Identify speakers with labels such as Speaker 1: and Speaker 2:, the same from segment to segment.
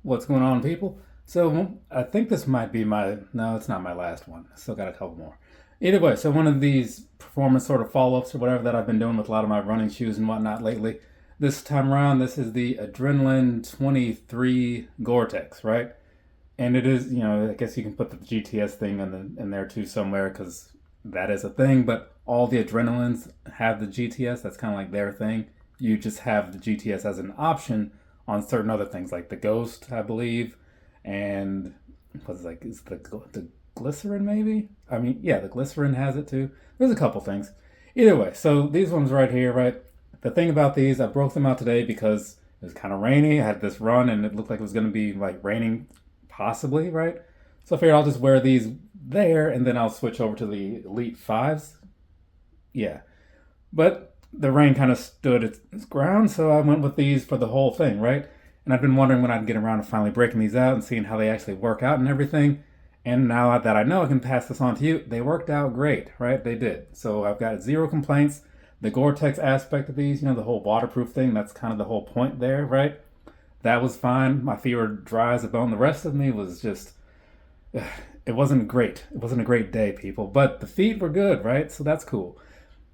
Speaker 1: What's going on, people? So I think this might be no, it's not my last one. I still got a couple more. Either way, so one of these performance sort of follow-ups or whatever that I've been doing with a lot of my running shoes and whatnot lately. This time around, this is the Adrenaline 23 Goretex, right? And it is, I guess you can put the GTS thing in there too somewhere because that is a thing. But all the Adrenalines have the GTS. That's kind of like their thing. You just have the GTS as an option on certain other things like the Ghost, I believe, and what's like is the glycerin maybe? I mean, yeah, the glycerin has it too. There's a couple things. Either way, so these ones right here, right? The thing about these, I broke them out today because it was kind of rainy. I had this run and it looked like it was going to be like raining possibly, right? So I figured I'll just wear these there and then I'll switch over to the Elite 5s. Yeah. But the rain kind of stood its ground, so I went with these for the whole thing, right? And I've been wondering when I'd get around to finally breaking these out and seeing how they actually work out and everything. And now that I know I can pass this on to you, they worked out great, right? They did. So I've got zero complaints. The Gore-Tex aspect of these, the whole waterproof thing, that's kind of the whole point there, right? That was fine. My feet were dry as a bone. The rest of me was just, it wasn't great. It wasn't a great day, people. But the feet were good, right? So that's cool.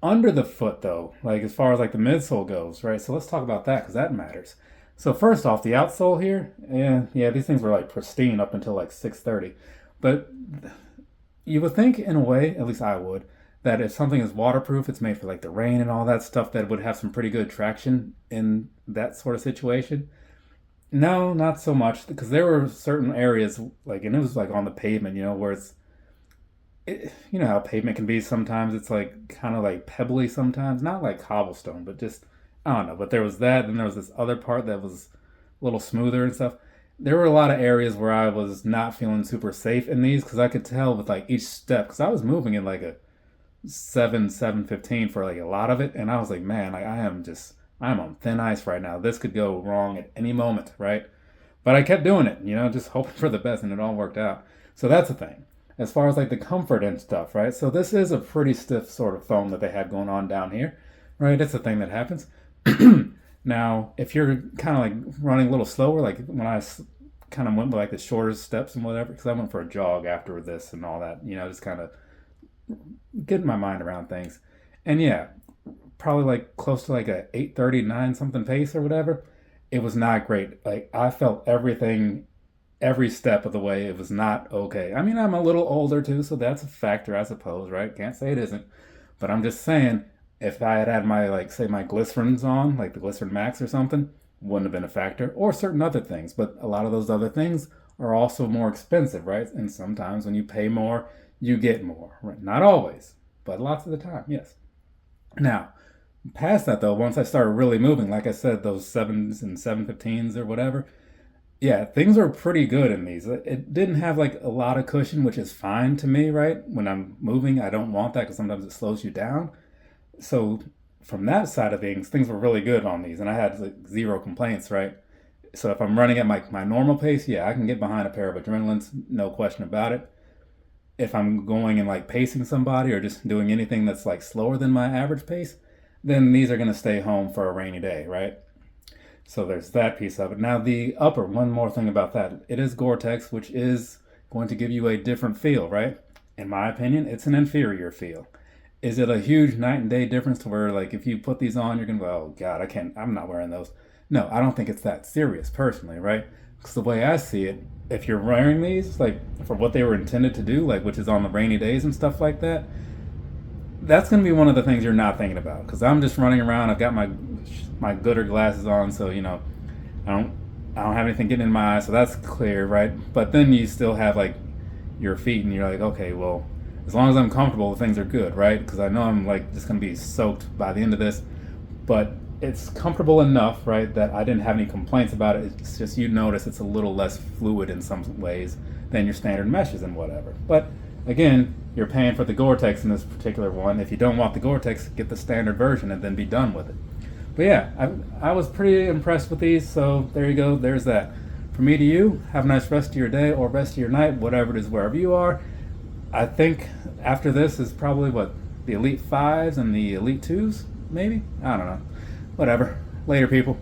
Speaker 1: Under the foot, though, like as far as like the midsole goes, right? So let's talk about that because that matters. So first off, the outsole here, yeah, these things were like pristine up until like 6:30. But you would think, in a way, at least I would, that if something is waterproof, it's made for like the rain and all that stuff, that it would have some pretty good traction in that sort of situation. No, not so much, because there were certain areas like, and it was like on the pavement, where you know how pavement can be sometimes. It's like kind of like pebbly sometimes, not like cobblestone, but just I don't know. But there was that, and there was this other part that was a little smoother and stuff. There were a lot of areas where I was not feeling super safe in these because I could tell with like each step because I was moving in like a 7:15 for like a lot of it, and I was like, man, like I'm on thin ice right now. This could go wrong at any moment, right? But I kept doing it, just hoping for the best, and it all worked out. So that's the thing. As far as like the comfort and stuff, right? So this is a pretty stiff sort of foam that they had going on down here, right? It's a thing that happens. Now, if you're kind of like running a little slower, like when I kind of went with like the shorter steps and whatever, because I went for a jog after this and all that, just kind of getting my mind around things. And yeah, probably like close to like a 8:39 something pace or whatever. It was not great. Like I felt everything every step of the way. It was not okay. I mean, I'm a little older too, so that's a factor, I suppose, right? Can't say it isn't. But I'm just saying, if I had my, like, say, my glycerins on, like the Glycerin Max or something, wouldn't have been a factor, or certain other things. But a lot of those other things are also more expensive, right? And sometimes when you pay more, you get more, right? Not always, but lots of the time, yes. Now, past that though, once I started really moving, like I said, those 7s and 7:15s or whatever, yeah, things are pretty good in these. It didn't have like a lot of cushion, which is fine to me, right? When I'm moving, I don't want that because sometimes it slows you down. So from that side of things, things were really good on these, and I had like zero complaints, right? So if I'm running at my normal pace, yeah, I can get behind a pair of Adrenalines, no question about it. If I'm going and like pacing somebody or just doing anything that's like slower than my average pace, then these are going to stay home for a rainy day, right? So there's that piece of it. Now the upper, one more thing about that. It is Gore-Tex, which is going to give you a different feel, right? In my opinion, it's an inferior feel. Is it a huge night and day difference to where like if you put these on, you're gonna go, oh God, I'm not wearing those. No, I don't think it's that serious personally, right? Because the way I see it, if you're wearing these, like for what they were intended to do, like which is on the rainy days and stuff like that, that's going to be one of the things you're not thinking about because I'm just running around. I've got my gooder glasses on, so I don't I don't have anything getting in my eyes, so that's clear, right? But then you still have like your feet, and you're like, okay, well, as long as I'm comfortable, things are good, right? Because I know I'm like just going to be soaked by the end of this, but it's comfortable enough, right, that I didn't have any complaints about it. It's just you notice it's a little less fluid in some ways than your standard meshes and whatever. But again, you're paying for the Gore-Tex in this particular one. If you don't want the Gore-Tex, get the standard version and then be done with it. But yeah, I was pretty impressed with these, so there you go, there's that. From me to you, have a nice rest of your day or rest of your night, whatever it is, wherever you are. I think after this is probably what, the Elite 5s and the Elite 2s, maybe? I don't know. Whatever. Later, people.